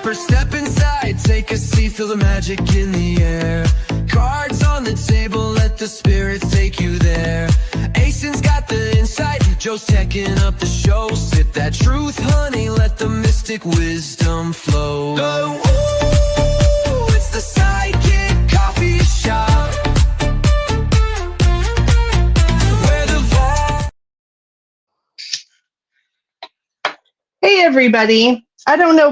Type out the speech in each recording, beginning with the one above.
Skyscraper, step inside, take a seat, feel the magic in the air. Cards on the table, let the spirits take you there. Asen's got the insight, Joe's teching up the show. Sip that truth, honey, let the mystic wisdom flow. Oh, ooh, it's the Sidekick Coffee Shop. Hey everybody. I don't know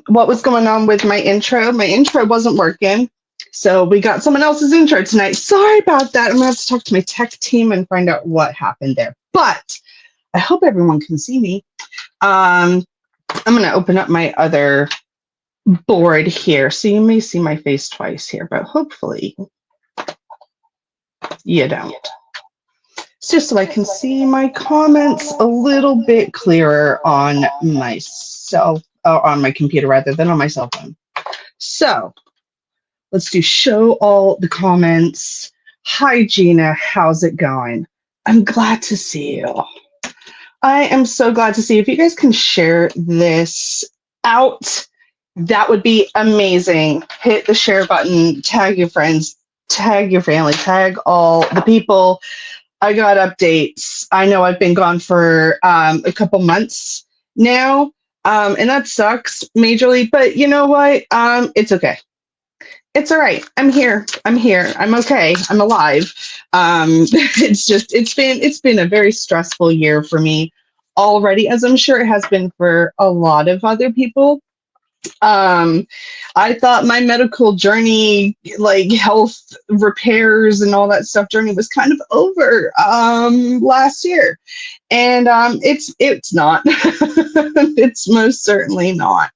what was going on with my intro. My intro wasn't working. So we got someone else's intro tonight. Sorry about that. I'm gonna have to talk to my tech team and find out what happened there. But I hope everyone can see me. I'm gonna open up my other board here. So you may see my face twice here, but hopefully you don't. It's just so I can see my comments a little bit clearer on myself, or on my computer rather than on my cell phone. So let's do show all the comments. Hi, Gina. How's it going? I'm glad to see you. I am so glad to see you. If you guys can share this out, that would be amazing. Hit the share button, tag your friends, tag your family, tag all the people. I got updates. I know I've been gone for a couple months now, and that sucks majorly, but you know what? It's okay. It's all right. I'm here. I'm okay. I'm alive. It's been a very stressful year for me already, as I'm sure it has been for a lot of other people. I thought my medical journey, like health repairs and all that stuff journey, was kind of over last year, and it's not. It's most certainly not.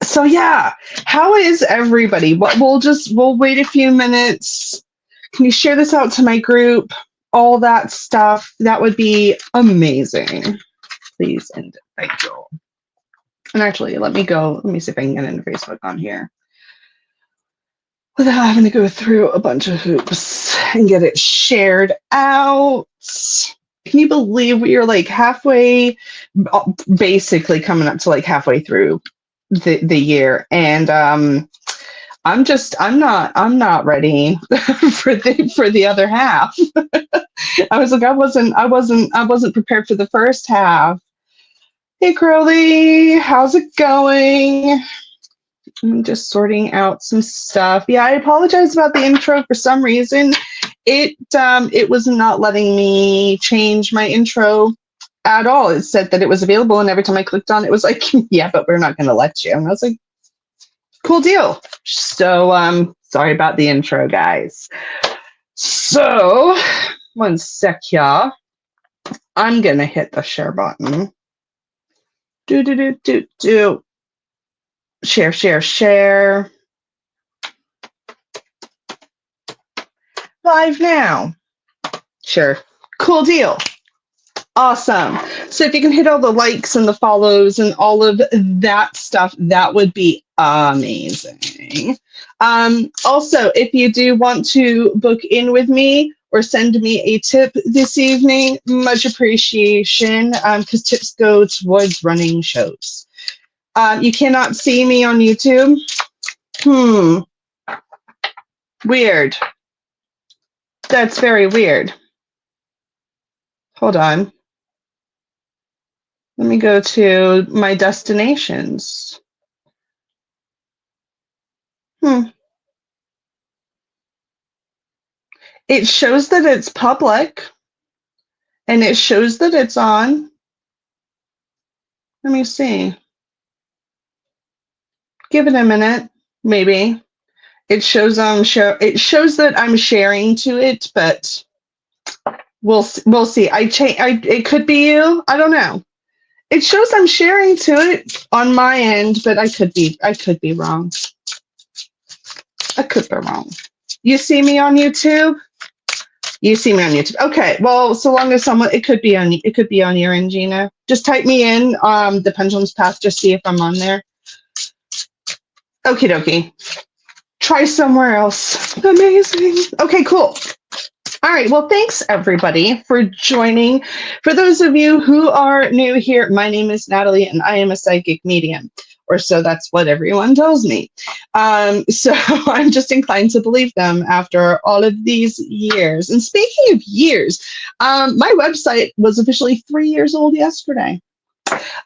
So yeah, how is everybody? We'll wait a few minutes. Can you share this out to my group? All that stuff, that would be amazing. Please and thank you. And actually, let me see if I can get into Facebook on here without having to go through a bunch of hoops and get it shared out. Can you believe we are like halfway, basically coming up to like halfway through the year, and I'm not ready for the other half. I was like, I wasn't prepared for the first half. Hey Crowley, how's it going? I'm just sorting out some stuff. Yeah, I apologize about the intro. For some reason, it was not letting me change my intro at all. It said that it was available, and every time I clicked on it, it was like, yeah, but we're not going to let you. And I was like, cool deal. So sorry about the intro, guys. So one sec, y'all. I'm gonna hit the share button. Share. Live now. Sure. Cool deal. Awesome. So if you can hit all the likes and the follows and all of that stuff, that would be amazing. Also, if you do want to book in with me or send me a tip this evening, much appreciation, because tips go towards running shows. You cannot see me on YouTube. Weird. That's very weird. Hold on. Let me go to my destinations. It shows that it's public, and it shows that it's on. Let me see. Give it a minute, maybe. It shows it shows that I'm sharing to it, but we'll see. It could be you. I don't know. It shows I'm sharing to it on my end, but I could be wrong. I could be wrong. You see me on YouTube? You see me on YouTube. Okay. Well, so long as it could be on your end, Gina. Just type me in the Pendulum's Path. Just see if I'm on there. Okie dokie. Try somewhere else. Amazing. Okay, cool. All right. Well, thanks everybody for joining. For those of you who are new here, my name is Natalie and I am a psychic medium, or so that's what everyone tells me. So I'm just inclined to believe them after all of these years. And speaking of years, my website was officially 3 years old yesterday.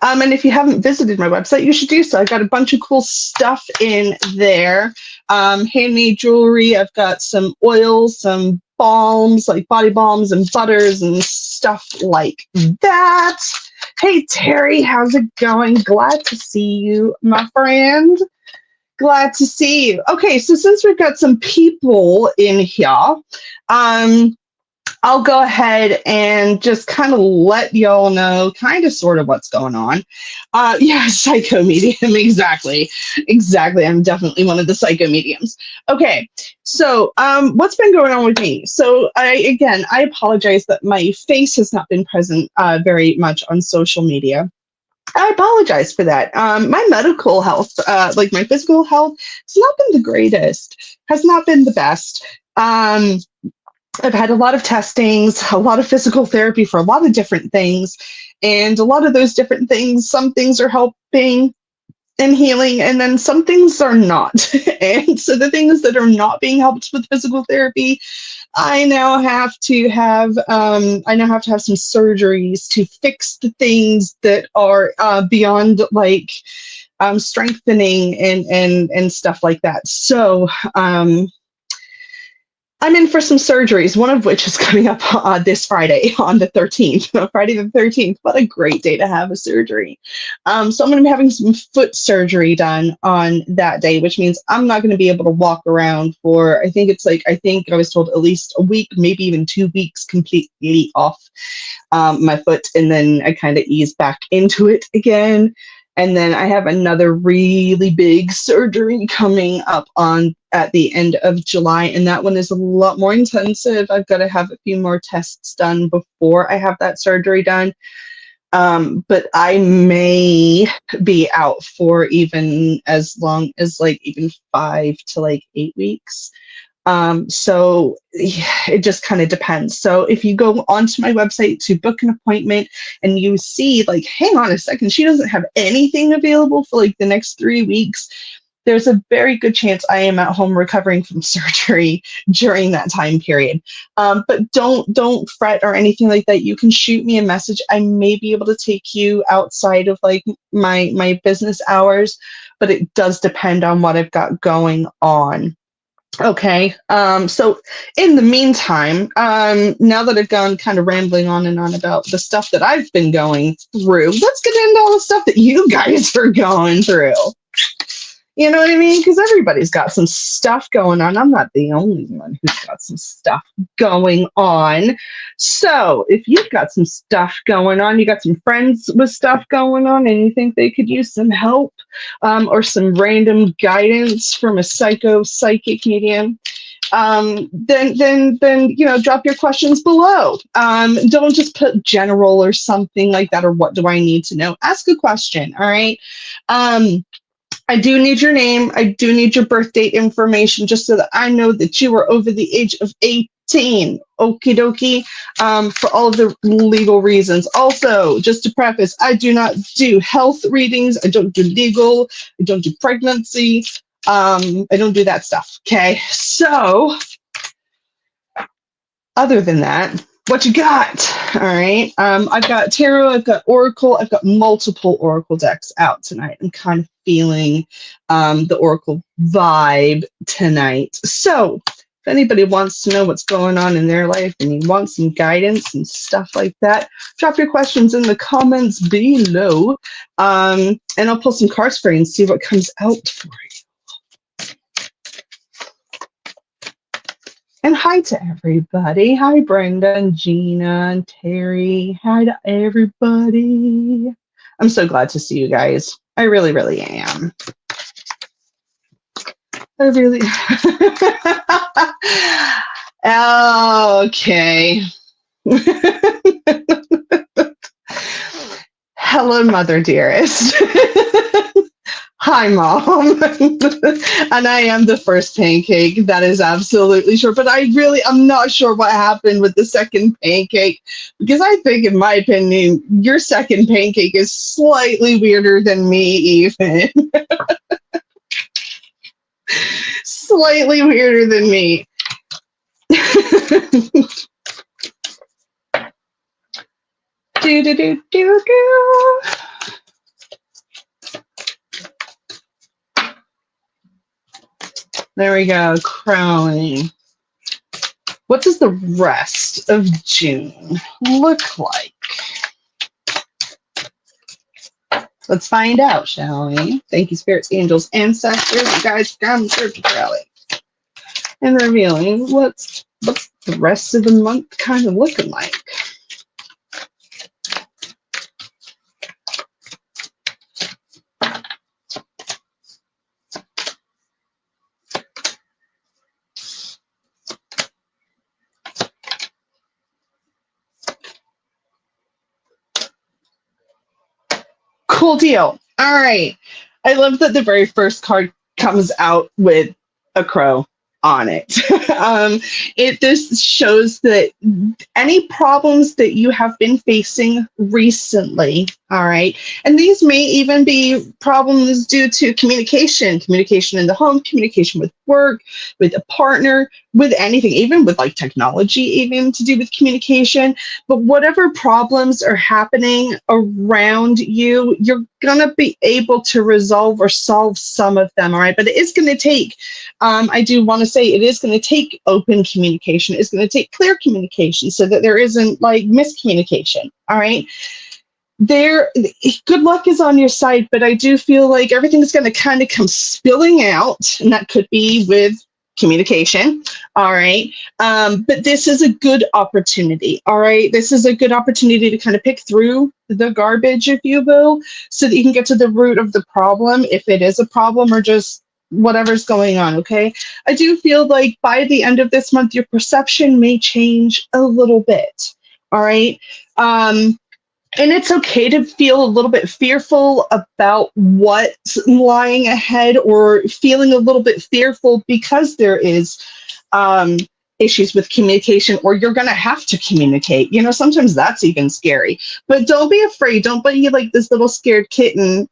And if you haven't visited my website, you should do so. I've got a bunch of cool stuff in there. Handmade jewelry. I've got some oils, some balms, like body balms and butters and stuff like that. Hey, Terry, how's it going? Glad to see you, my friend. Glad to see you. Okay, so since we've got some people in here, I'll go ahead and just kind of let y'all know kind of sort of what's going on. Yeah, psycho medium, exactly. Exactly. I'm definitely one of the psycho mediums. Okay, so what's been going on with me? So I apologize that my face has not been present very much on social media. I apologize for that. My medical health, like my physical health, has not been the greatest, has not been the best. I've had a lot of testings, a lot of physical therapy for a lot of different things. And a lot of those different things, some things are helping and healing, and then some things are not. And so the things that are not being helped with physical therapy, I now have to have some surgeries to fix the things that are beyond like strengthening and stuff like that. So I'm in for some surgeries, one of which is coming up this Friday on the 13th. Friday the 13th. What a great day to have a surgery. So I'm going to be having some foot surgery done on that day, which means I'm not going to be able to walk around for, I think I was told at least a week, maybe even 2 weeks completely off my foot. And then I kind of ease back into it again. And then I have another really big surgery coming up at the end of July, and that one is a lot more intensive. I've got to have a few more tests done before I have that surgery done. But I may be out for even as long as like even 5 to like 8 weeks. So it just kind of depends. So if you go onto my website to book an appointment and you see like, hang on a second, she doesn't have anything available for like the next 3 weeks, there's a very good chance I am at home recovering from surgery during that time period. But don't fret or anything like that. You can shoot me a message. I may be able to take you outside of like my business hours, but it does depend on what I've got going on. Okay, so in the meantime, now that I've gone kind of rambling on and on about the stuff that I've been going through, let's get into all the stuff that you guys are going through. You know what I mean? Because everybody's got some stuff going on. I'm not the only one who's got some stuff going on. So if you've got some stuff going on, you got some friends with stuff going on, and you think they could use some help or some random guidance from a psychic medium, then drop your questions below. Don't just put general or something like that, or what do I need to know? Ask a question. All right. I do need your name. I do need your birth date information just so that I know that you are over the age of 18. Okie dokie. For all of the legal reasons. Also, just to preface, I do not do health readings. I don't do legal. I don't do pregnancy. I don't do that stuff. Okay. So, other than that, what you got? All right. I've got tarot, I've got oracle, I've got multiple oracle decks out tonight. I'm kind of feeling the oracle vibe tonight. So if anybody wants to know what's going on in their life and you want some guidance and stuff like that, drop your questions in the comments below. And I'll pull some cards for you and see what comes out for you. And hi to everybody. Hi, Brenda and Gina and Terry. Hi to everybody. I'm so glad to see you guys. I really, really am. I really. Okay. Hello, Mother Dearest. Hi, Mom. And I am the first pancake. That is absolutely sure. But I'm not sure what happened with the second pancake because I think, in my opinion, your second pancake is slightly weirder than me, even. Slightly weirder than me. do, do, do, do, do. There we go. Crowning. What does the rest of June look like? Let's find out, shall we? Thank you, spirits, angels, ancestors, and guides, ground, church, rally. And revealing what's the rest of the month kind of looking like. Cool deal. All right. I love that the very first card comes out with a crow on it. It just shows that any problems that you have been facing recently, all right, and these may even be problems due to communication in the home, communication with work, with a partner, with anything, even with like technology, even to do with communication. But whatever problems are happening around you, you're gonna be able to resolve or solve some of them, all right? But it is gonna take, I do wanna say it is gonna take open communication. It's gonna take clear communication so that there isn't like miscommunication, all right? Good luck is on your side, but I do feel like everything's gonna kind of come spilling out, and that could be with communication, all right? But this is a good opportunity, all right? This is a good opportunity to kind of pick through the garbage, if you will, so that you can get to the root of the problem, if it is a problem or just whatever's going on, okay? I do feel like by the end of this month, your perception may change a little bit, all right? And it's okay to feel a little bit fearful about what's lying ahead, or feeling a little bit fearful because there is issues with communication, or you're going to have to communicate. You know, sometimes that's even scary. But don't be afraid. Don't be like this little scared kitten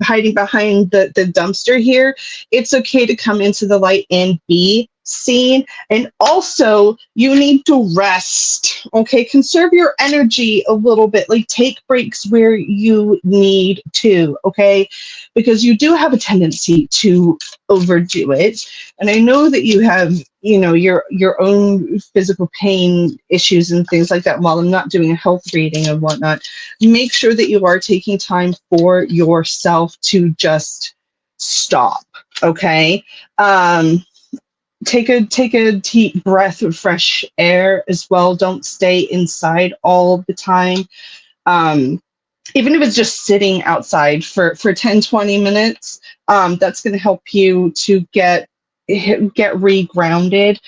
hiding behind the dumpster here. It's okay to come into the light and be seen. And also, you need to rest, okay? Conserve your energy a little bit, like take breaks where you need to, okay? Because you do have a tendency to overdo it. And I know that you have, you know, your own physical pain issues and things like that. While I'm not doing a health reading and whatnot, make sure that you are taking time for yourself to just stop, okay? Take a deep breath of fresh air as well. Don't stay inside all the time. Even if it's just sitting outside for 10, 20 minutes, that's going to help you to get regrounded.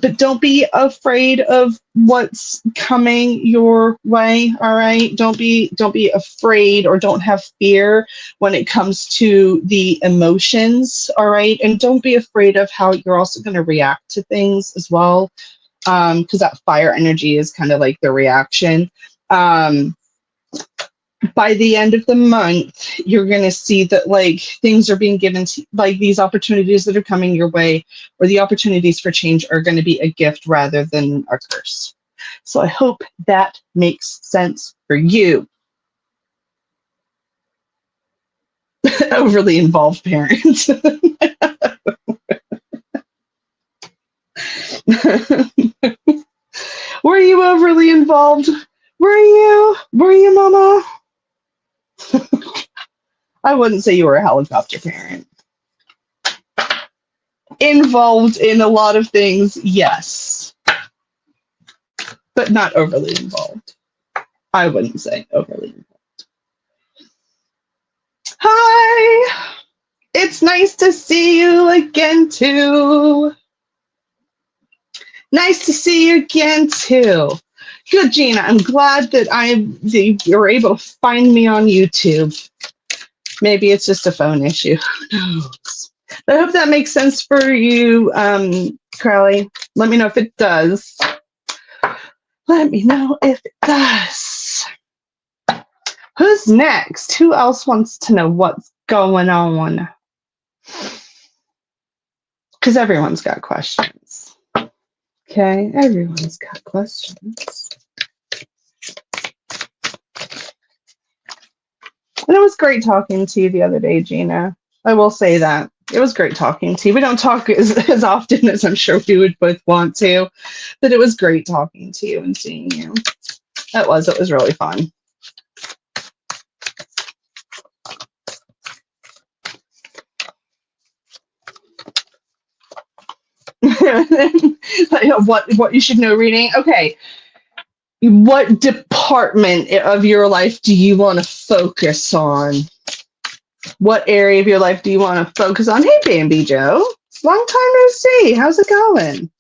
But don't be afraid of what's coming your way, all right? Don't be afraid, or don't have fear when it comes to the emotions, all right? And don't be afraid of how you're also going to react to things as well, because that fire energy is kind of like the reaction. By the end of the month, you're going to see that like things are being given to, like these opportunities that are coming your way, or the opportunities for change, are going to be a gift rather than a curse. So I hope that makes sense for you. Overly involved parents. Were you overly involved? Were you, Mama? I wouldn't say you were a helicopter parent. Involved in a lot of things, yes. But not overly involved. I wouldn't say overly involved. Hi! It's nice to see you again, too. Nice to see you again, too. Good, Gina. I'm glad that you were able to find me on YouTube. Maybe it's just a phone issue. Who knows? I hope that makes sense for you, Crowley. Let me know if it does. Let me know if it does. Who's next? Who else wants to know what's going on? Because everyone's got questions. Okay, everyone's got questions. And it was great talking to you the other day, Gina. I will say that. It was great talking to you. We don't talk as often as I'm sure we would both want to, but it was great talking to you and seeing you. It was really fun. What you should know reading? Okay. What department of your life do you want to focus on? What area of your life do you want to focus on? Hey, Bambi Joe. Long time no see. How's it going?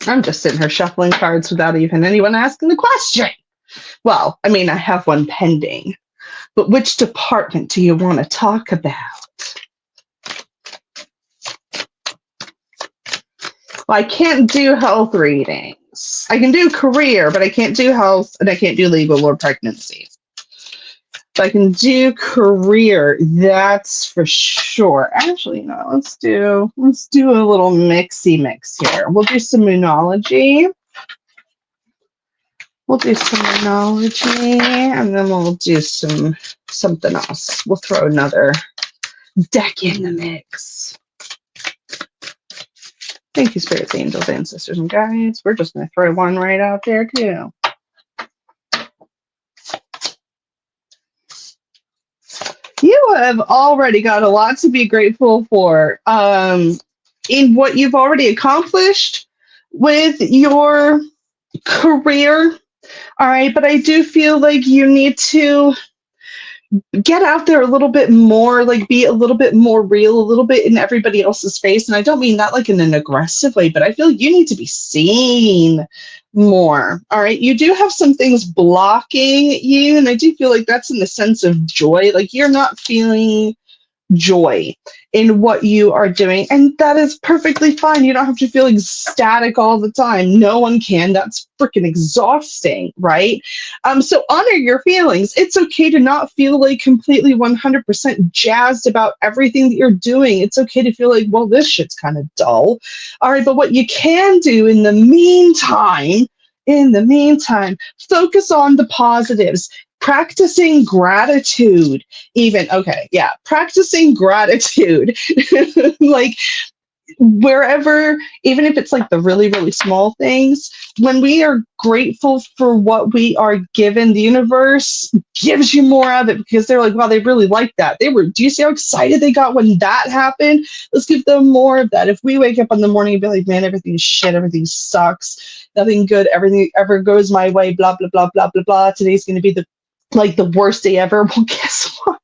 I'm just sitting here shuffling cards without even anyone asking the question. Well, I mean, I have one pending. But which department do you want to talk about? Well, I can't do health readings. I can do career, but I can't do health, and I can't do legal or pregnancy. So I can do career, that's for sure. Actually, no, let's do a little mixy mix here. We'll do some moonology. And then we'll do something else. We'll throw another deck in the mix. Thank you, spirits, angels, ancestors, and guides. We're just going to throw one right out there, too. You have already got a lot to be grateful for in what you've already accomplished with your career. All right, but I do feel like you need to get out there a little bit more, like be a little bit more real, a little bit in everybody else's face. And I don't mean that like in an aggressive way, but I feel you need to be seen more. All right. You do have some things blocking you. And I do feel like that's in the sense of joy. Like you're not feeling joy in what you are doing, and that is perfectly fine. You don't have to feel ecstatic all the time. No one can. That's freaking exhausting, right? So honor your feelings. It's okay to not feel like completely 100% jazzed about everything that you're doing. It's okay to feel like, well, this shit's kind of dull. All right, but what you can do in the meantime, focus on the positives. Practicing gratitude, even. Okay, yeah, practicing gratitude. Like wherever, even if it's like the really, really small things, when we are grateful for what we are given, the universe gives you more of it because they're like, wow, they really like that. Do you see how excited they got when that happened? Let's give them more of that. If we wake up in the morning and be like, man, everything's shit, everything sucks, nothing good, everything ever goes my way, blah, blah, blah, blah, blah, blah. Today's going to be the worst day ever. Well, guess what?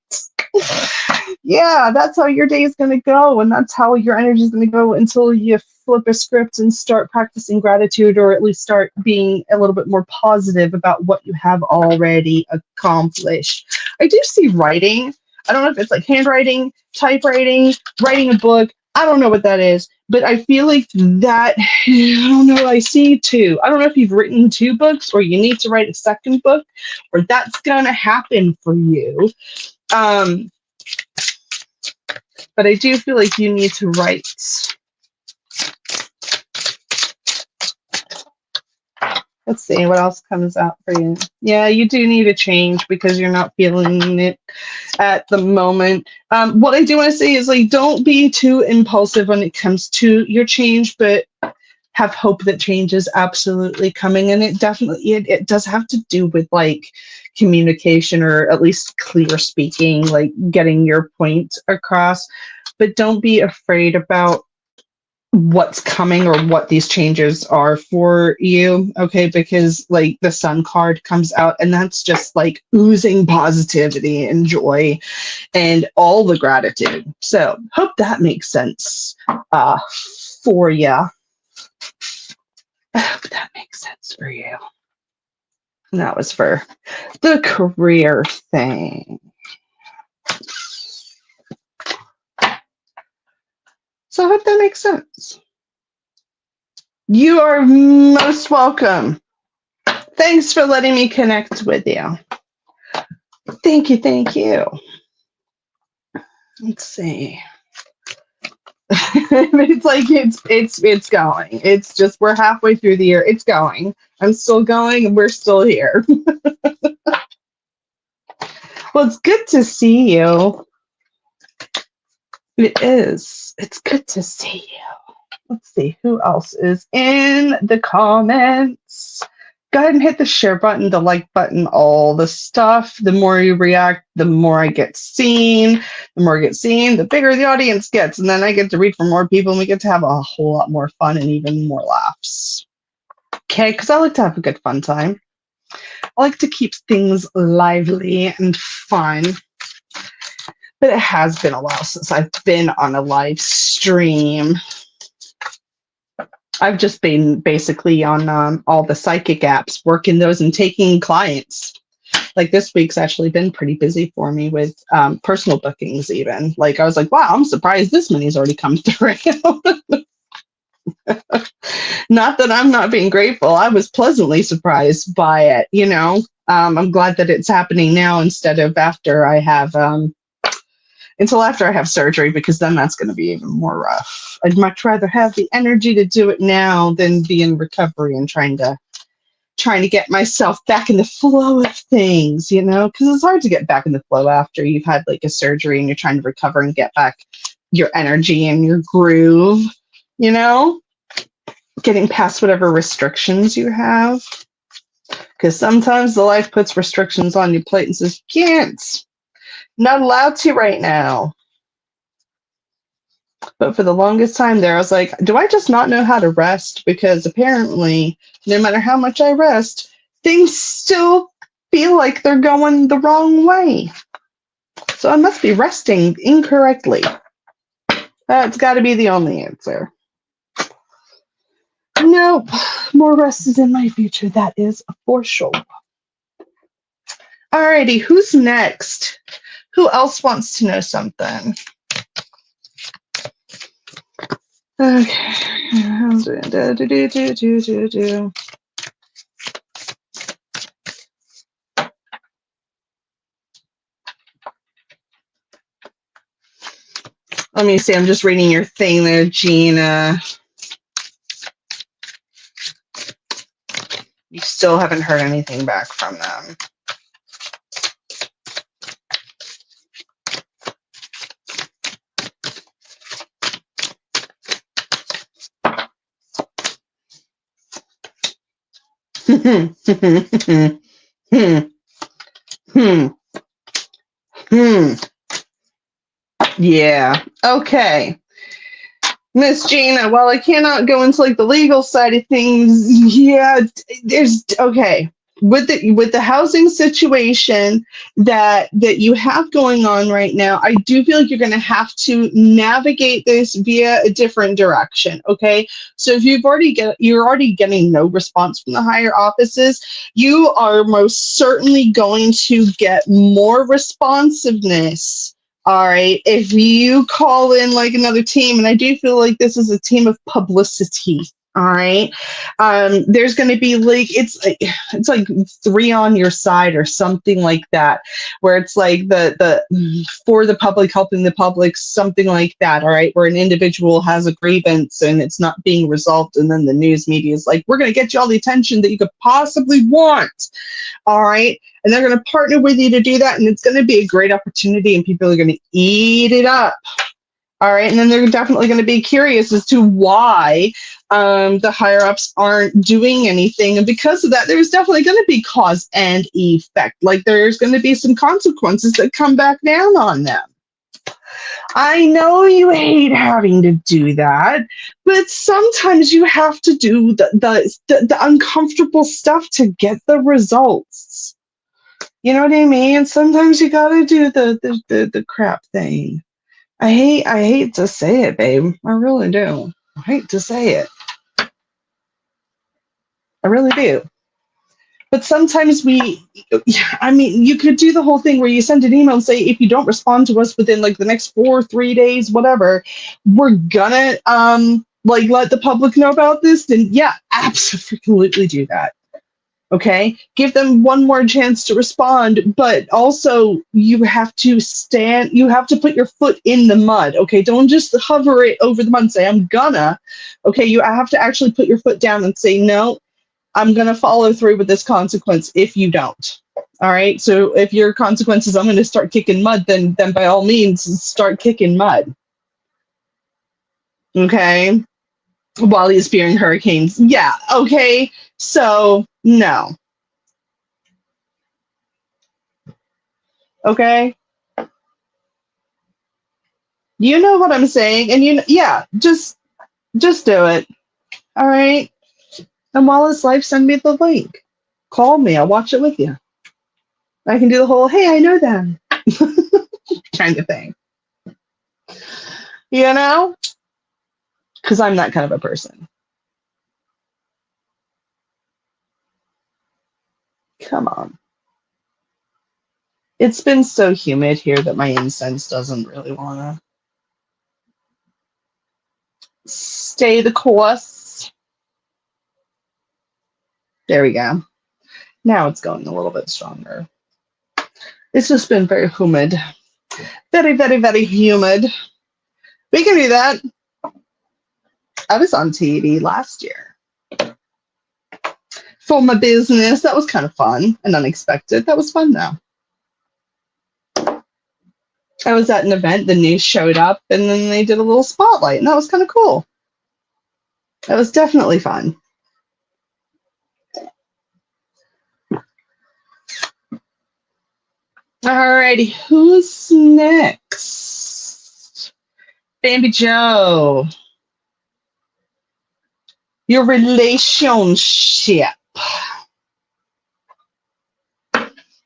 Yeah, that's how your day is going to go. And that's how your energy is going to go until you flip a script and start practicing gratitude, or at least start being a little bit more positive about what you have already accomplished. I do see writing. I don't know if it's like handwriting, typewriting, writing a book. I don't know what that is, but I feel like that, I don't know, I see two. I don't know if you've written 2 books or you need to write a second book, or that's going to happen for you. But I do feel like you need to write. Let's see what else comes out for you. Yeah, you do need a change because you're not feeling it at the moment. What I do want to say is, like, don't be too impulsive when it comes to your change, but have hope that change is absolutely coming. And it definitely, it does have to do with like communication, or at least clear speaking, like getting your point across. But don't be afraid about what's coming or what these changes are for you, okay? Because like the Sun card comes out, and that's just like oozing positivity and joy and all the gratitude. So hope that makes sense for you. I hope that makes sense for you. And that was for the career thing. So I hope that makes sense. You are most welcome. Thanks for letting me connect with you. Thank you, thank you. Let's see. It's like it's going. It's just we're halfway through the year. It's going. I'm still going and we're still here. Well, it's good to see you. It is. It's good to see you. Let's see who else is in the comments. Go ahead and hit the share button, the like button, all the stuff. The more you react, the more I get seen. The more I get seen, the bigger the audience gets. And then I get to read for more people and we get to have a whole lot more fun and even more laughs. Okay, because I like to have a good fun time. I like to keep things lively and fun. But it has been a while since I've been on a live stream. I've just been basically on all the psychic apps, working those and taking clients. Like this week's actually been pretty busy for me with personal bookings even. Like I was like, wow, I'm surprised this many's already come through. Not that I'm not being grateful. I was pleasantly surprised by it, you know. I'm glad that it's happening now instead of after I have until after I have surgery, because then that's going to be even more rough. I'd much rather have the energy to do it now than be in recovery and trying to get myself back in the flow of things, you know, because it's hard to get back in the flow after you've had like a surgery and you're trying to recover and get back your energy and your groove, you know, getting past whatever restrictions you have. Because sometimes the life puts restrictions on your plate and says, you can't. Not allowed to right now. But for the longest time there, I was like, do I just not know how to rest? Because apparently, no matter how much I rest, things still feel like they're going the wrong way. So I must be resting incorrectly. That's got to be the only answer. Nope. More rest is in my future. That is for sure. Alrighty, who's next? Who else wants to know something? Okay. Let me see. I'm just reading your thing there, Gina. You still haven't heard anything back from them. Yeah. Okay. Miss Gina, while I cannot go into like the legal side of things, yeah, there's okay. With the housing situation that you have going on right now, I do feel like you're going to have to navigate this via a different direction. Okay, so if you're already getting no response from the higher offices, you are most certainly going to get more responsiveness. All right, if you call in like another team, and I do feel like this is a team of publicity. All right, there's going to be like it's like 3 on your side or something like that, where it's like the for the public, helping the public, something like that. All right, where an individual has a grievance and it's not being resolved, and then the news media is like, we're going to get you all the attention that you could possibly want. All right. And they're going to partner with you to do that. And it's going to be a great opportunity and people are going to eat it up. All right. And then they're definitely going to be curious as to why the higher ups aren't doing anything. And because of that, there's definitely going to be cause and effect. Like there's going to be some consequences that come back down on them. I know you hate having to do that, but sometimes you have to do the uncomfortable stuff to get the results. You know what I mean? Sometimes you gotta do the crap thing. I hate to say it, babe. I really do. I hate to say it. I really do. But sometimes I mean, you could do the whole thing where you send an email and say, if you don't respond to us within like the next 3 days, whatever, we're gonna like let the public know about this. Then yeah, absolutely do that. Okay, give them one more chance to respond, but also you have to put your foot in the mud. Okay, don't just hover it over the mud and say, I'm gonna. Okay, you have to actually put your foot down and say, no, I'm gonna follow through with this consequence if you don't. All right, so if your consequence is I'm gonna start kicking mud, then by all means start kicking mud. Okay, while he's fearing hurricanes. Yeah, okay, so no. Okay, you know what I'm saying, and yeah, just do it. All right, and while it's live, send me the link. Call me. I'll watch it with you. I can do the whole "Hey, I know them" kind of thing. You know, because I'm that kind of a person. Come on. It's been so humid here that my incense doesn't really want to stay the course. There we go. Now it's going a little bit stronger. It's just been very humid. Very, very, very humid. We can do that. I was on TV last year for my business. That was kind of fun and unexpected. That was fun, though. I was at an event, the news showed up, and then they did a little spotlight, and that was kind of cool. That was definitely fun. Alrighty, who's next? Bambi Joe. Your relationship.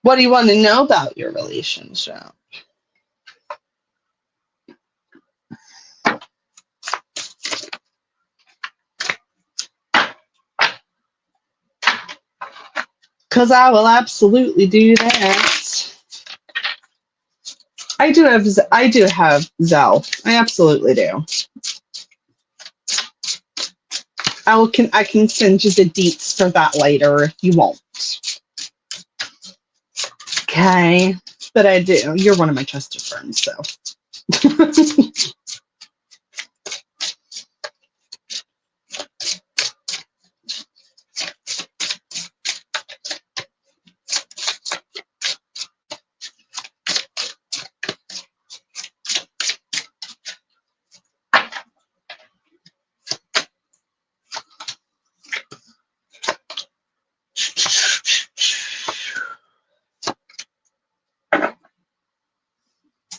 What do you want to know about your relationship? Because I will absolutely do that. I do have Zell. I absolutely do. I can send you the deets for that later if you want. Okay. But I do. You're one of my trusted friends, so.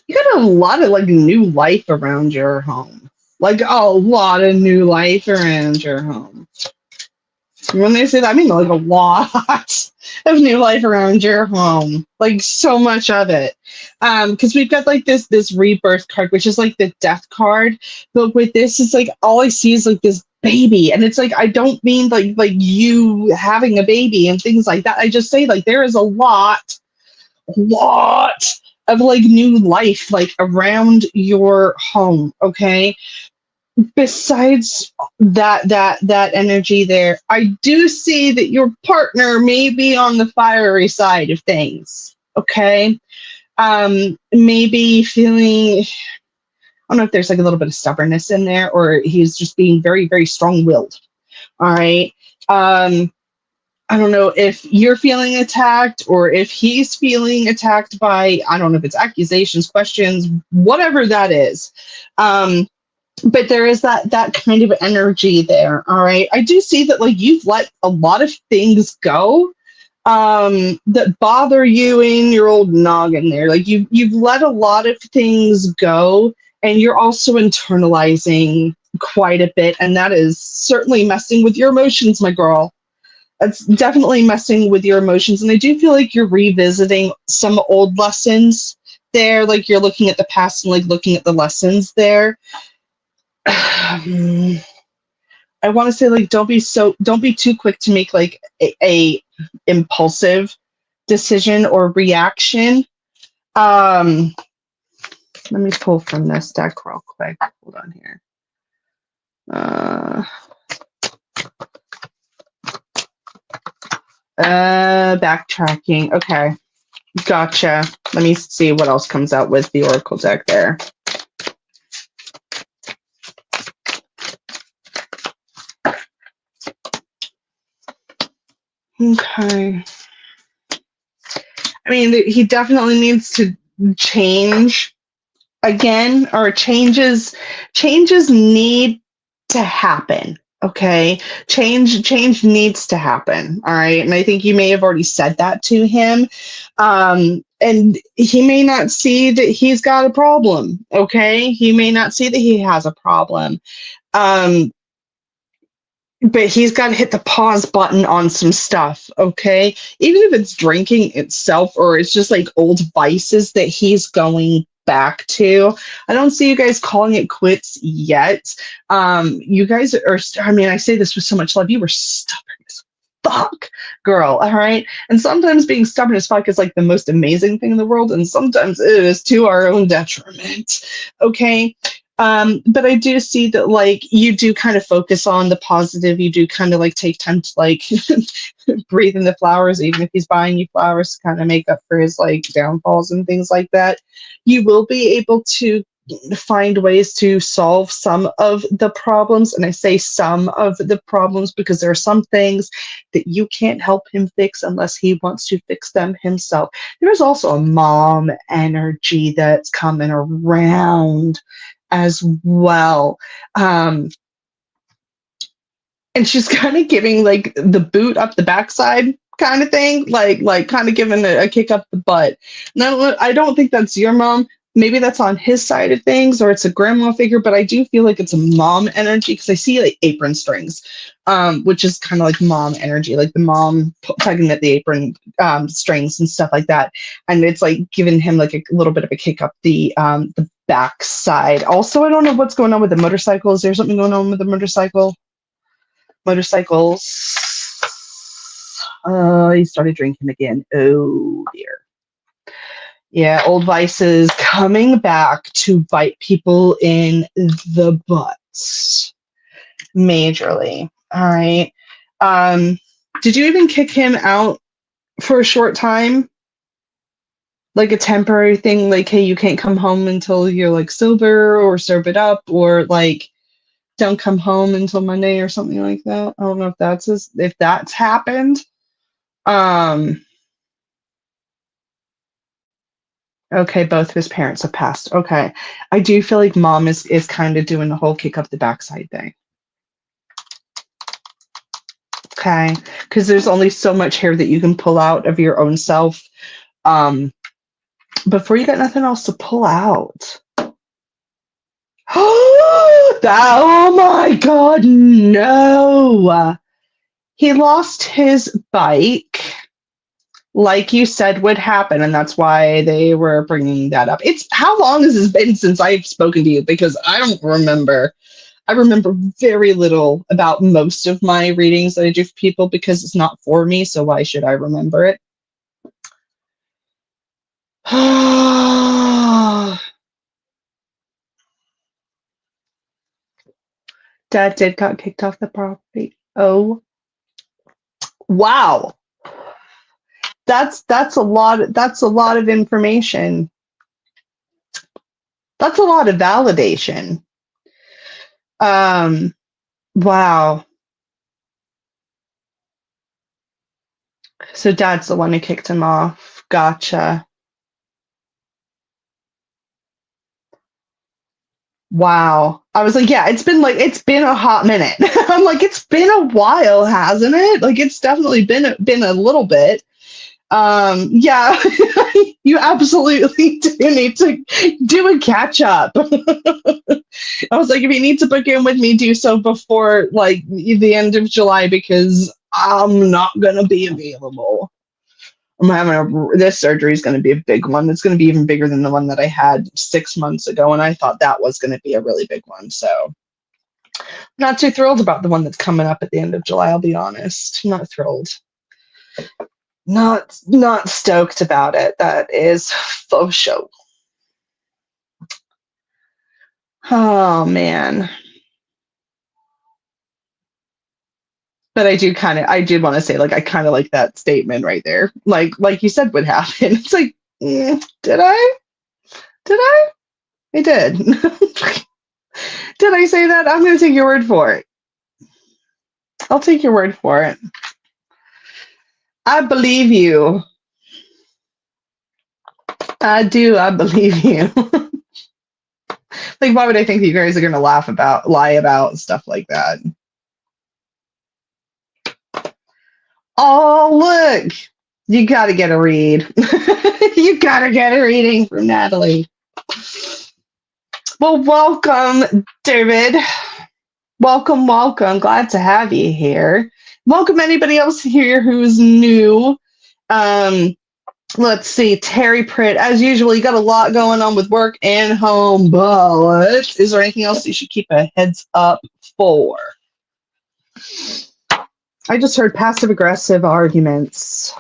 You got a lot of like new life around your home. Like a lot of new life around your home. When they say that, I mean like a lot of new life around your home. Like so much of it. Because we've got like this rebirth card, which is like the death card. But with this, it's like all I see is like this baby. And it's like I don't mean like you having a baby and things like that. I just say like there is a lot of like new life like around your home. Okay, besides that energy there, I do see that your partner may be on the fiery side of things. Okay, maybe feeling, I don't know if there's like a little bit of stubbornness in there, or he's just being very, very strong-willed. All right. I don't know if you're feeling attacked or if he's feeling attacked by, I don't know if it's accusations, questions, whatever that is. But there is that kind of energy there. All right. I do see that like you've let a lot of things go that bother you in your old noggin there. Like you've let a lot of things go, and you're also internalizing quite a bit. And that is certainly messing with your emotions, my girl. It's definitely messing with your emotions. And I do feel like you're revisiting some old lessons there. Like you're looking at the past and like looking at the lessons there. I want to say like don't be too quick to make like a impulsive decision or reaction. Let me pull from this deck real quick. Hold on here. Backtracking. Okay. Gotcha. Let me see what else comes out with the Oracle deck there. Okay. I mean, he definitely needs to change again, or changes need to happen. Okay. Change needs to happen. All right. And I think you may have already said that to him. And he may not see that he's got a problem. Okay. He may not see that he has a problem. But he's got to hit the pause button on some stuff, okay? Even if it's drinking itself or it's just like old vices that he's going back to. I don't see you guys calling it quits yet. You guys are, I mean, I say this with so much love. You were stubborn as fuck, girl, all right? And sometimes being stubborn as fuck is like the most amazing thing in the world, and sometimes it is to our own detriment, okay? But I do see that like you do kind of focus on the positive. You do kind of like take time to like breathe in the flowers, even if he's buying you flowers to kind of make up for his like downfalls and things like that. You will be able to find ways to solve some of the problems. And I say some of the problems because there are some things that you can't help him fix unless he wants to fix them himself. There's also a mom energy that's coming around as well. And she's kind of giving like the boot up the backside kind of thing, like kind of giving a kick up the butt. No, I don't think that's your mom. Maybe that's on his side of things, or it's a grandma figure, but I do feel like it's a mom energy because I see like apron strings, which is kind of like mom energy, like the mom tugging at the apron strings and stuff like that. And it's like giving him like a little bit of a kick up the backside. Also, I don't know what's going on with the motorcycle. Is there something going on with the motorcycle? Motorcycles. He started drinking again. Oh dear. Yeah, old vices coming back to bite people in the butt. Majorly. All right. Did you even kick him out for a short time? Like a temporary thing, like, hey, you can't come home until you're like sober or sobered up, or like don't come home until Monday or something like that. I don't know if that's happened. Okay, both of his parents have passed. Okay. I do feel like mom is kind of doing the whole kick up the backside thing. Okay. Because there's only so much hair that you can pull out of your own self before you got nothing else to pull out. Oh my God, no. He lost his bike, like you said would happen, and that's why they were bringing that up. It's how long has it been since I've spoken to you? Because I don't remember. I remember very little about most of my readings that I do for people because it's not for me, so why should I remember it? Dad did got kicked off the property. Oh, wow. That's a lot of information. That's a lot of validation. Wow. So dad's the one who kicked him off. Gotcha. Wow. I was like, yeah, it's been a hot minute. I'm like, it's been a while, hasn't it? Like it's definitely been a little bit. Yeah, you absolutely do need to do a catch up. I was like, if you need to book in with me, do so before like the end of July because I'm not gonna be available. This surgery is going to be a big one. It's going to be even bigger than the one that I had 6 months ago, and I thought that was going to be a really big one. So Not too thrilled about the one that's coming up at the end of July, I'll be honest. Not thrilled. Not stoked about it. That is faux show. Oh man. But I did want to say, like, I kind of like that statement right there. Like you said would happen. It's like, did I? Did I? I did. Did I say that? I'm going to take your word for it. I'll take your word for it. I believe you. I do. I believe you. Like, why would I think that you guys are going to lie about stuff like that? Oh, look. You got to get a read. You got to get a reading from Natalie. Well, welcome, David. Welcome. Glad to have you here. Welcome anybody else here who's new. Let's see, Terry Pritt. As usual, you got a lot going on with work and home, but is there anything else you should keep a heads up for? I just heard passive-aggressive arguments.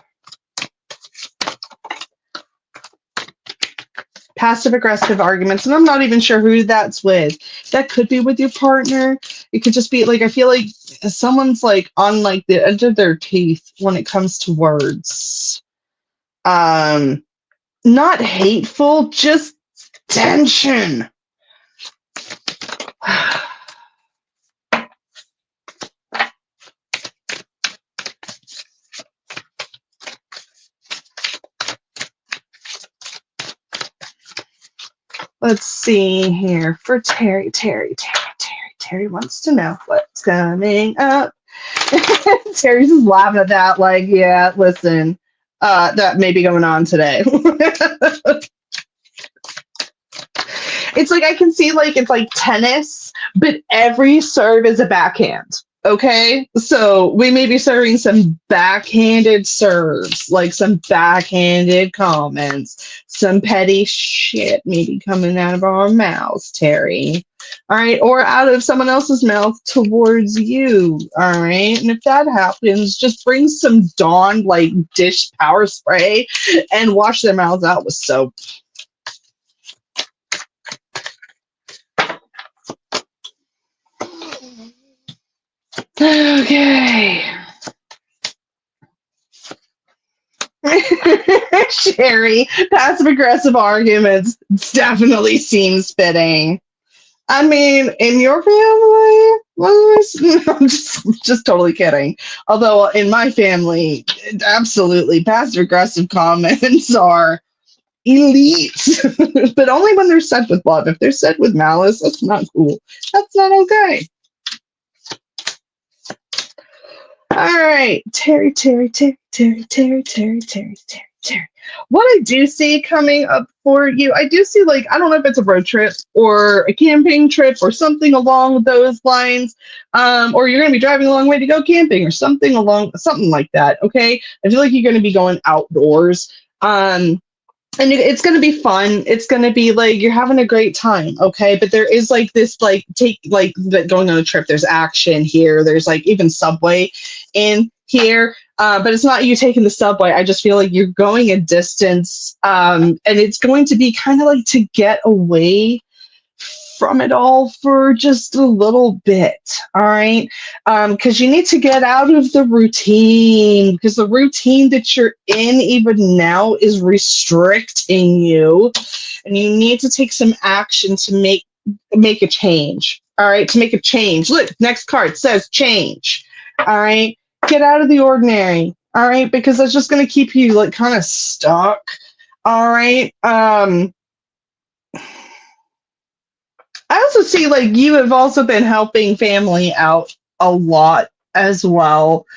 Passive-aggressive arguments, and I'm not even sure who that's with. That could be with your partner. It could just be, like, I feel like someone's, like, on, like, the edge of their teeth when it comes to words. Not hateful, just tension. Let's see here for Terry. Terry wants to know what's coming up. Terry's just laughing at that, like, yeah, listen, that may be going on today. It's like I can see, like, it's like tennis, but every serve is a backhand. Okay, so we may be serving some backhanded serves, like some backhanded comments, some petty shit maybe coming out of our mouths, Terry. All right, or out of someone else's mouth towards you. All right, and if that happens, just bring some Dawn, like, dish power spray and wash their mouths out with soap. Okay. Sherry, passive-aggressive arguments definitely seems fitting. I mean, in your family, I'm just totally kidding. Although in my family, absolutely, passive-aggressive comments are elite, but only when they're said with love. If they're said with malice, that's not cool. That's not okay. All right, Terry. What I do see coming up for you, I do see, like, I don't know if it's a road trip or a camping trip or something along those lines, or you're going to be driving a long way to go camping or something like that. Okay, I feel like you're going to be going outdoors. And it's going to be fun. It's going to be like you're having a great time, okay? But there is, like, this, like, going on a trip. There's action here. There's, like, even subway in here. But it's not you taking the subway. I just feel like you're going a distance, and it's going to be kind of like to get away from it all for just a little bit, all right? Because you need to get out of the routine, because the routine that you're in even now is restricting you, and you need to take some action to make a change, all right? To make a change. Look, next card says change, all right? Get out of the ordinary, all right? Because that's just going to keep you, like, kind of stuck, all right? I also see, like, you have also been helping family out a lot as well.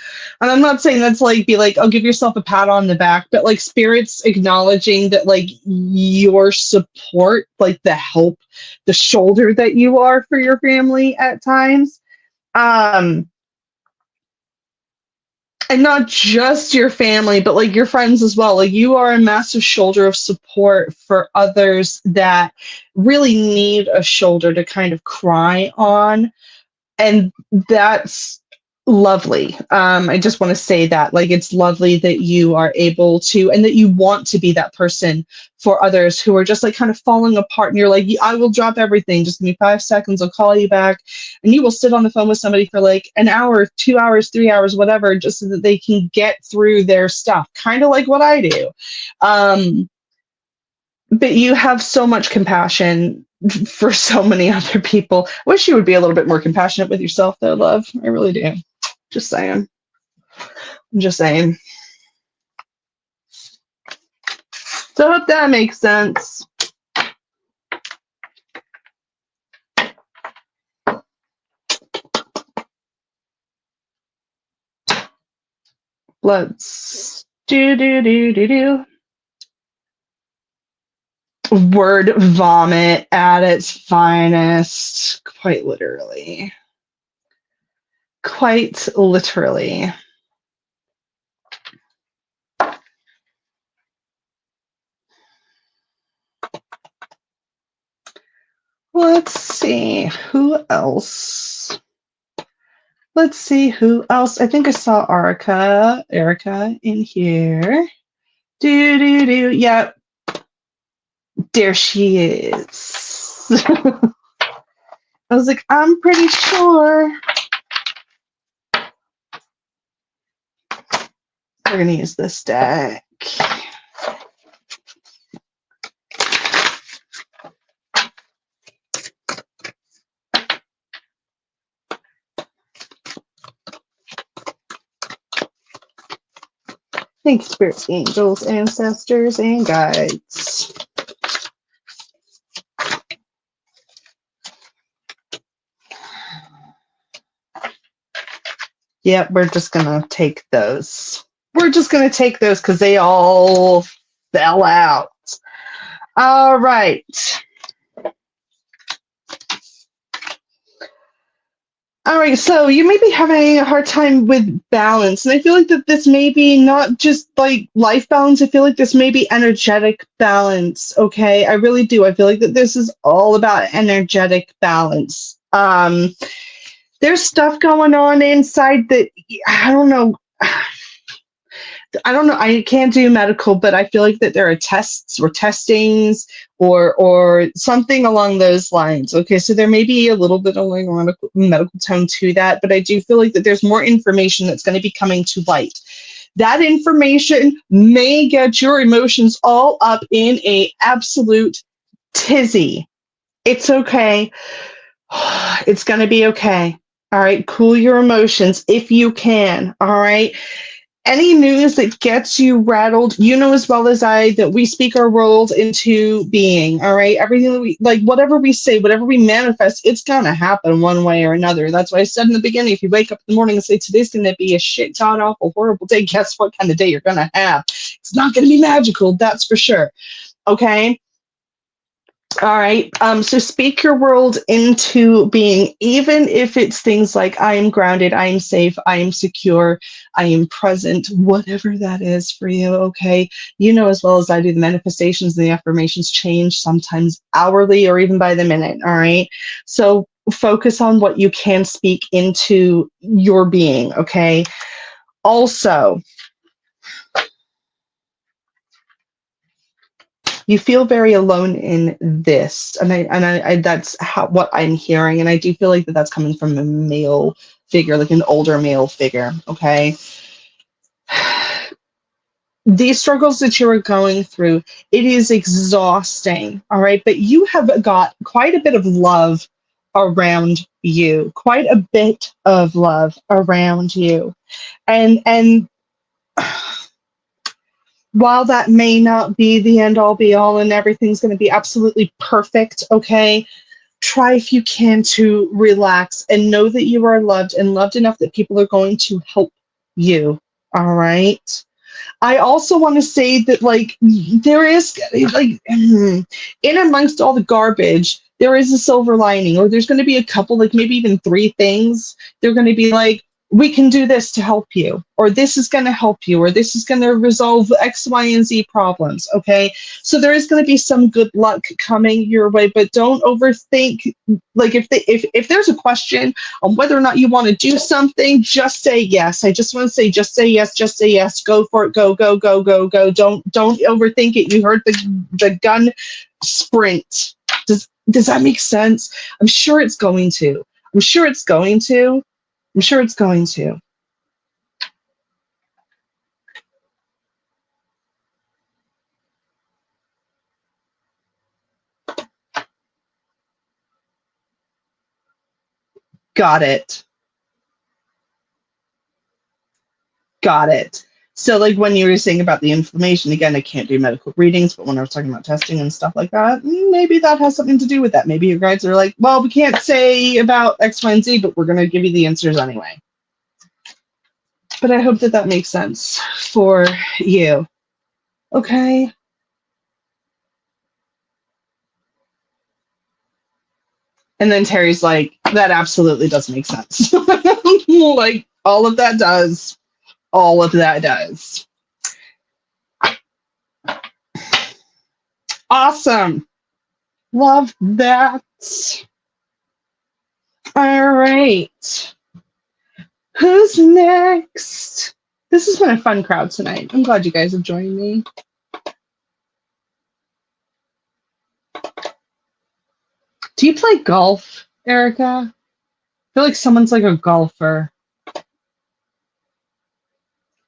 And I'm not saying that's, like, be like, oh, give yourself a pat on the back, but, like, spirits acknowledging that, like, your support, like, the help, the shoulder that you are for your family at times. And not just your family, but, like, your friends as well. Like, you are a massive shoulder of support for others that really need a shoulder to kind of cry on. And that's lovely. I just want to say that, like, it's lovely that you are able to, and that you want to be that person for others who are just like kind of falling apart. And you're like, I will drop everything. Just give me 5 seconds. I'll call you back. And you will sit on the phone with somebody for like an hour, 2 hours, 3 hours, whatever, just so that they can get through their stuff. Kind of like what I do. But you have so much compassion for so many other people. I wish you would be a little bit more compassionate with yourself, though, love. I really do. Just saying. I'm just saying. So I hope that makes sense. Let's do. Word vomit at its finest. Quite literally. Quite literally. Let's see. Who else? Let's see who else. I think I saw Erica in here. Do. Yep. There she is. I was like, I'm pretty sure. We're going to use this deck. Thanks, spirits, angels, ancestors, and guides. Yep, we're just going to take those. We're just going to take those because they all fell out. All right. All right, so you may be having a hard time with balance, and I feel like that this may be not just like life balance. I feel like this may be energetic balance. Okay, I really do. I feel like that this is all about energetic balance. There's stuff going on inside that I don't know. I can't do medical, but I feel like that there are tests or testings or something along those lines. Okay, so there may be a little bit of like medical tone to that, but I do feel like that there's more information that's going to be coming to light. That information may get your emotions all up in a absolute tizzy. It's okay. It's going to be okay. All right, cool your emotions if you can. All right. Any news that gets you rattled, you know as well as I that we speak our world into being, all right? Everything that we, like, whatever we say, whatever we manifest, it's gonna happen one way or another. That's why I said in the beginning, if you wake up in the morning and say, today's gonna be a shit, god awful, horrible day, guess what kind of day you're gonna have? It's not gonna be magical, that's for sure, okay? All right. So speak your world into being, even if it's things like I am grounded, I am safe, I am secure, I am present, whatever that is for you. Okay. You know, as well as I do, the manifestations and the affirmations change sometimes hourly or even by the minute. All right. So focus on what you can speak into your being. Okay. Also, you feel very alone in this, and I that's what I'm hearing, and I do feel like that's coming from a male figure, like an older male figure. Okay, these struggles that you are going through, it is exhausting. All right, but you have got quite a bit of love around you, quite a bit of love around you, and while that may not be the end all be all and everything's going to be absolutely perfect, okay, try if you can to relax and know that you are loved and loved enough that people are going to help you. All right. I also want to say that, like, there is, like, in amongst all the garbage, there is a silver lining, or there's going to be a couple, like maybe even 3 things. They're going to be like, we can do this to help you, or this is going to help you, or this is going to resolve X, Y, and Z problems. Okay. So there is going to be some good luck coming your way, but don't overthink. Like if there's a question on whether or not you want to do something, just say yes. I just want to say, just say yes, just say yes. Go for it. Go, go, go, go, go. Don't overthink it. You heard the gun sprint. Does that make sense? I'm sure it's going to. I'm sure it's going to. I'm sure it's going to. Got it. Got it. So like when you were saying about the inflammation, again, I can't do medical readings, but when I was talking about testing and stuff like that, maybe that has something to do with that. Maybe your guides are like, well, we can't say about X, Y, and Z, but we're going to give you the answers anyway. But I hope that that makes sense for you. Okay. And then Terry's like, that absolutely does make sense. Like, all of that does. All of that does. Awesome. Love that. All right. Who's next? This has been a fun crowd tonight. I'm glad you guys have joined me. Do you play golf, Erica? I feel like someone's like a golfer.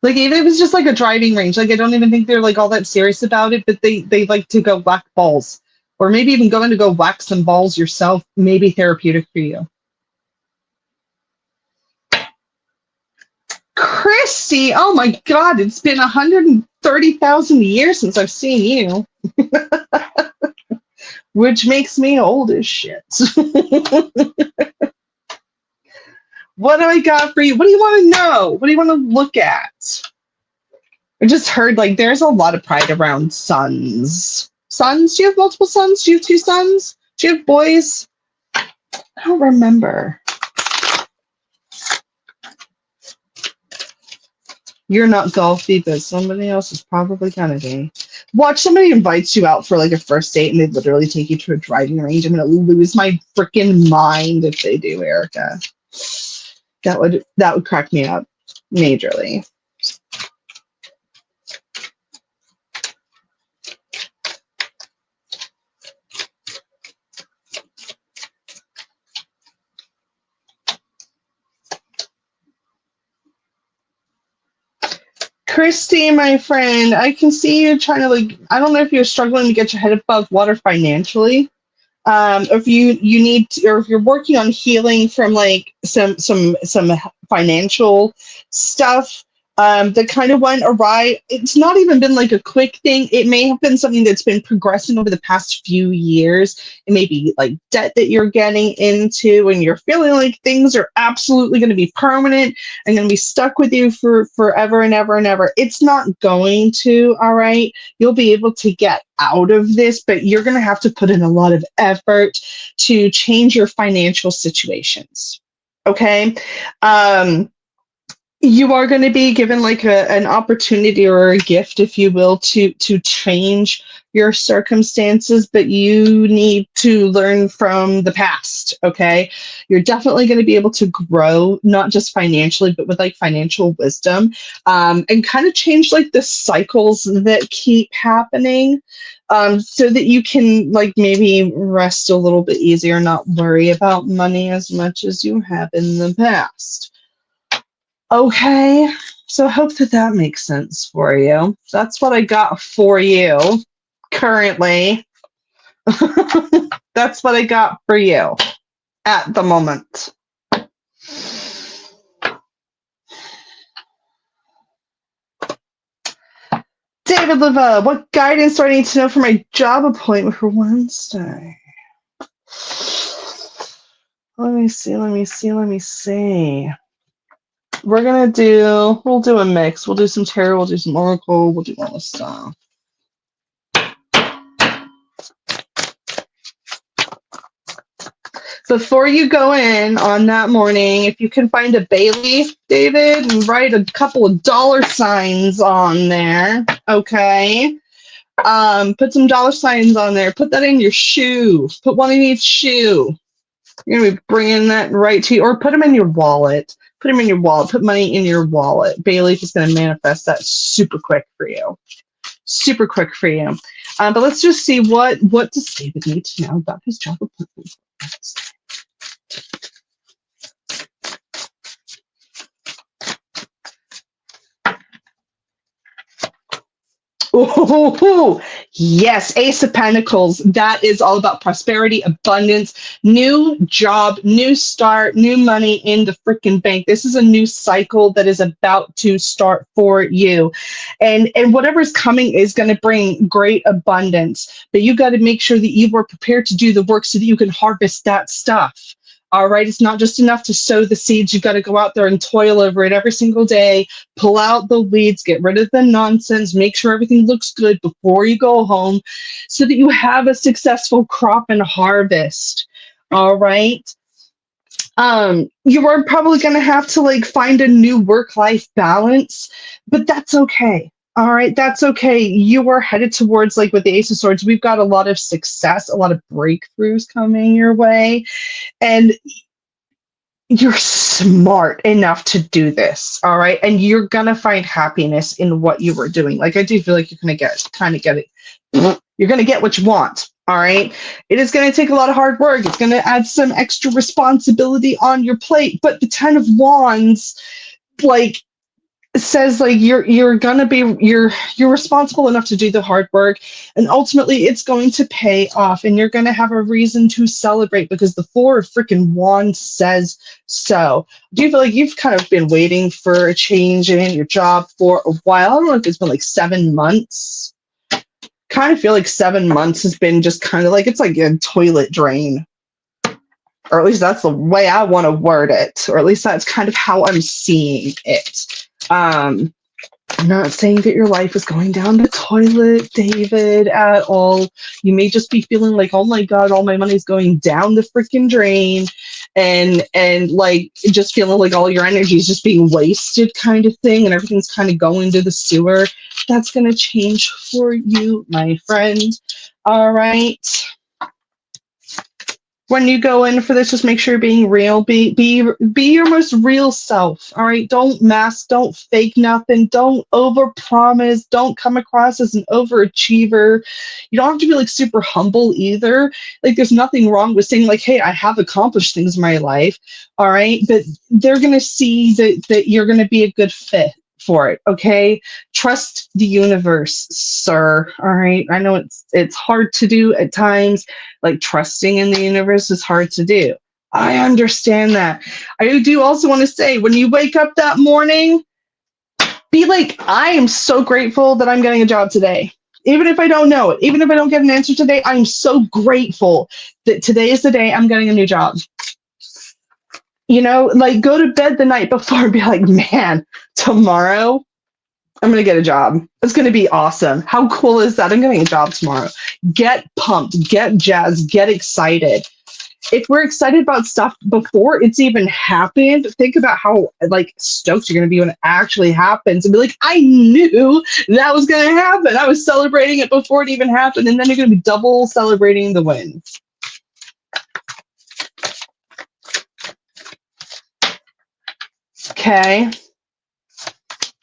Like if it was just like a driving range, like I don't even think they're like all that serious about it, but they like to go whack balls. Or maybe even going to go whack some balls yourself, maybe therapeutic for you. Christy, oh my God, it's been 130,000 years since I've seen you. Which makes me old as shit. What do I got for you? What do you want to know? What do you want to look at? I just heard like there's a lot of pride around sons. Sons? Do you have multiple sons? Do you have 2 sons? Do you have boys? I don't remember. You're not golfy, but somebody else is probably gonna be. Watch somebody invites you out for like a first date and they literally take you to a driving range. I'm gonna lose my freaking mind if they do, Erica. That would crack me up majorly. Christy, my friend, I can see you trying to like, I don't know if you're struggling to get your head above water financially. If you need to, or if you're working on healing from like some financial stuff that kind of went awry. It's not even been like a quick thing. It may have been something that's been progressing over the past few years. It may be like debt that you're getting into and you're feeling like things are absolutely going to be permanent and going to be stuck with you for forever and ever and ever. It's not going to, all right? You'll be able to get out of this, but you're going to have to put in a lot of effort to change your financial situations. Okay. You are going to be given like an opportunity or a gift, if you will, to change your circumstances, but you need to learn from the past. Okay. You're definitely going to be able to grow, not just financially, but with like financial wisdom, and kind of change like the cycles that keep happening, so that you can like maybe rest a little bit easier, not worry about money as much as you have in the past. Okay, so I hope that that makes sense for you. That's what I got for you currently. That's what I got for you at the moment. David Leva, what guidance do I need to know for my job appointment for Wednesday? Let me see. We'll do a mix. We'll do some tarot, we'll do some oracle, we'll do all this stuff. before you go in on that morning, if you can find a bay leaf, David, and write a couple of dollar signs on there, okay? Put some dollar signs on there. Put that in your shoe. Put one in each shoe. You're gonna be bringing that right to you, or put them in your wallet. Put them in your wallet. Put money in your wallet. Bay leaf is gonna manifest that super quick for you. Super quick for you. But let's just see what does David need to know about his job appointment. Ooh, yes, Ace of Pentacles. That is all about prosperity, abundance, new job, new start, new money in the freaking bank. This is a new cycle that is about to start for you. And whatever's coming is going to bring great abundance. But you got to make sure that you are prepared to do the work so that you can harvest that stuff. All right. It's not just enough to sow the seeds. You've got to go out there and toil over it every single day, pull out the weeds, get rid of the nonsense, make sure everything looks good before you go home so that you have a successful crop and harvest. All right. You are probably going to have to like find a new work-life balance, but that's okay. All right, that's okay. You are headed towards, like with the Ace of Swords, we've got a lot of success, a lot of breakthroughs coming your way. And you're smart enough to do this, all right? And you're gonna find happiness in what you were doing. Like I do feel like you're gonna get it. You're gonna get what you want, all right? It is gonna take a lot of hard work. It's gonna add some extra responsibility on your plate. But the Ten of Wands, like says like you're responsible enough to do the hard work, and ultimately it's going to pay off and you're going to have a reason to celebrate because the Four of freaking Wands says so. Do you feel like you've kind of been waiting for a change in your job for a while? I don't know if it's been like 7 months. Kind of feel like 7 months has been just kind of like it's like a toilet drain, or at least that's the way I want to word it, or at least that's kind of how I'm seeing it. I'm not saying that your life is going down the toilet, David, at all. You may just be feeling like, oh my God, all my money's going down the freaking drain, and like just feeling like all your energy is just being wasted, kind of thing, and everything's kind of going to the sewer. That's gonna change for you, my friend. All right. When you go in for this, just make sure you're being real. Be your most real self. All right. Don't mask. Don't fake nothing. Don't overpromise. Don't come across as an overachiever. You don't have to be like super humble either. Like there's nothing wrong with saying like, "Hey, I have accomplished things in my life." All right, but they're gonna see that you're gonna be a good fit for it. Okay, trust the universe, sir. All right, I know it's hard to do at times. Like trusting in the universe is hard to do. I understand that. I do also want to say when you wake up that morning, be like, I am so grateful that I'm getting a job today. Even if I don't know it, even if I don't get an answer today, I'm so grateful that today is the day I'm getting a new job. You know, like go to bed the night before and be like, man, tomorrow I'm going to get a job. It's going to be awesome. How cool is that? I'm getting a job tomorrow. Get pumped, get jazzed, get excited. If we're excited about stuff before it's even happened, think about how like stoked you're going to be when it actually happens and be like, I knew that was going to happen. I was celebrating it before it even happened. And then you're going to be double celebrating the wins. Okay.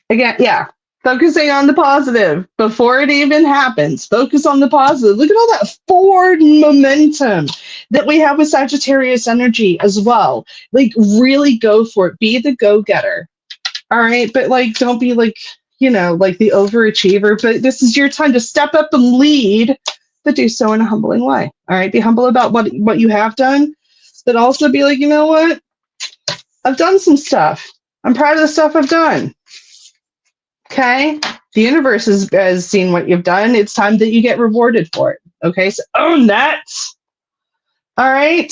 Again, yeah. Focusing on the positive before it even happens. Focus on the positive. Look at all that forward momentum that we have with Sagittarius energy as well. Like, really go for it. Be the go-getter. All right. But, like, don't be like, you know, like the overachiever. But this is your time to step up and lead, but do so in a humbling way. All right. Be humble about what you have done, but also be like, you know what? I've done some stuff. I'm proud of the stuff I've done. Okay, the universe has seen what you've done. It's time that you get rewarded for it. Okay, so own that. All right,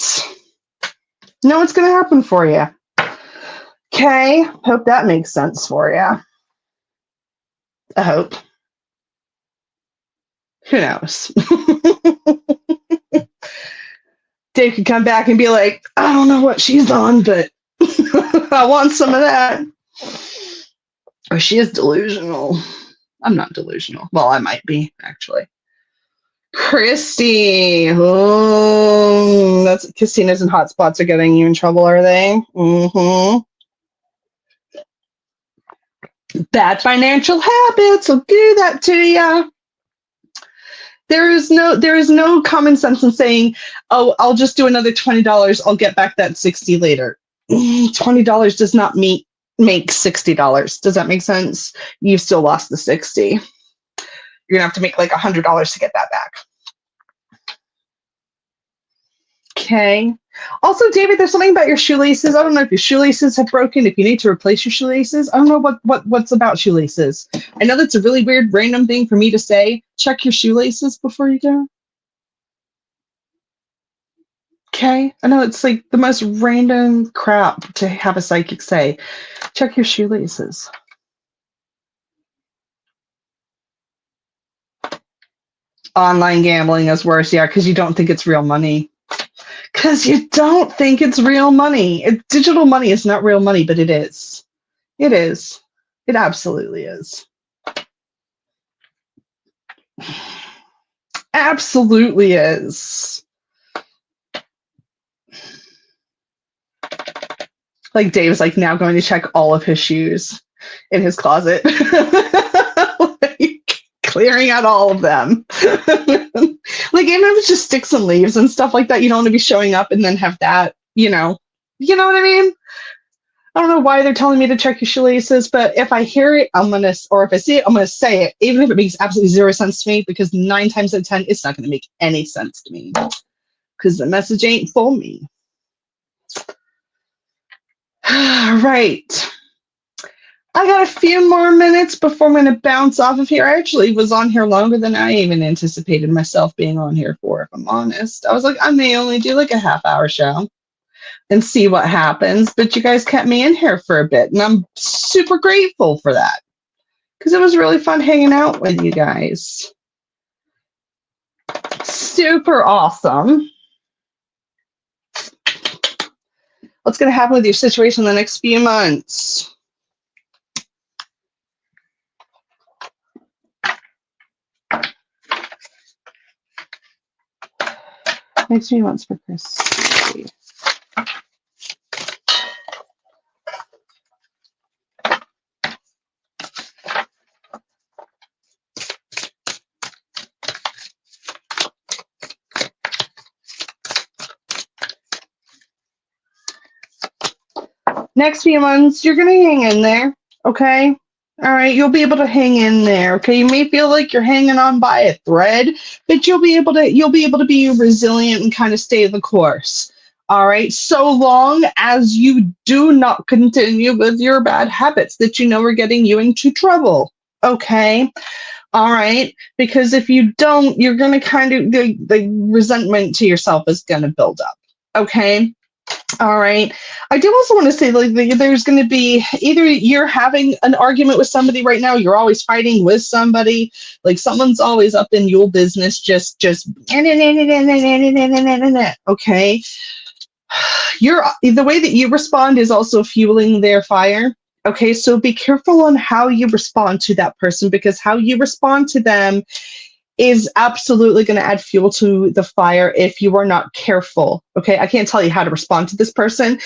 know what's going to happen for you. Okay, hope that makes sense for you. I hope. Who knows? Dave could come back and be like, I don't know what she's on, but I want some of that. Or she is delusional. I'm not delusional. Well, I might be, actually. Christy. Oh, that's casinos and hotspots are getting you in trouble, are they? Mm-hmm. Bad financial habits will do that to you. There is no common sense in saying, oh, I'll just do another $20. I'll get back that $60 later. $20 does not make $60. Does that make sense? You've still lost the $60. You're gonna have to make like $100 to get that back. Okay. Also, David, there's something about your shoelaces. I don't know if your shoelaces have broken, if you need to replace your shoelaces. I don't know what's about shoelaces. I know that's a really weird, random thing for me to say. Check your shoelaces before you go. Okay. I know it's like the most random crap to have a psychic say. Check your shoelaces. Online gambling is worse, yeah, because you don't think it's real money. Because you don't think it's real money. Digital money is not real money, but it is. It is. It absolutely is. Absolutely is. Like Dave's like now going to check all of his shoes in his closet. Like, clearing out all of them. Like even if it's just sticks and leaves and stuff like that, you don't want to be showing up and then have that, you know what I mean? I don't know why they're telling me to check your shoelaces, but if I hear it, or if I see it, I'm gonna say it, even if it makes absolutely zero sense to me, because 9 times out of 10, it's not gonna make any sense to me, because the message ain't for me. Right. I got a few more minutes before I'm going to bounce off of here. I actually was on here longer than I even anticipated myself being on here for, if I'm honest. I was like, I may only do like a half-hour show and see what happens, but you guys kept me in here for a bit, and I'm super grateful for that because it was really fun hanging out with you guys. Super awesome. What's going to happen with your situation in the next few months? Next few months for Chris. Next few months, you're going to hang in there, okay? All right, you'll be able to hang in there, okay? You may feel like you're hanging on by a thread, but you'll be able to be resilient and kind of stay the course. All right, so long as you do not continue with your bad habits that you know are getting you into trouble, okay? All right, because if you don't, you're going to kind of, the resentment to yourself is going to build up, okay? All right. I do also want to say, like, there's going to be either you're having an argument with somebody right now, you're always fighting with somebody, like someone's always up in your business, just okay. The way that you respond is also fueling their fire. Okay, so be careful on how you respond to that person, because how you respond to them is absolutely going to add fuel to the fire if you are not careful. Okay, I can't tell you how to respond to this person,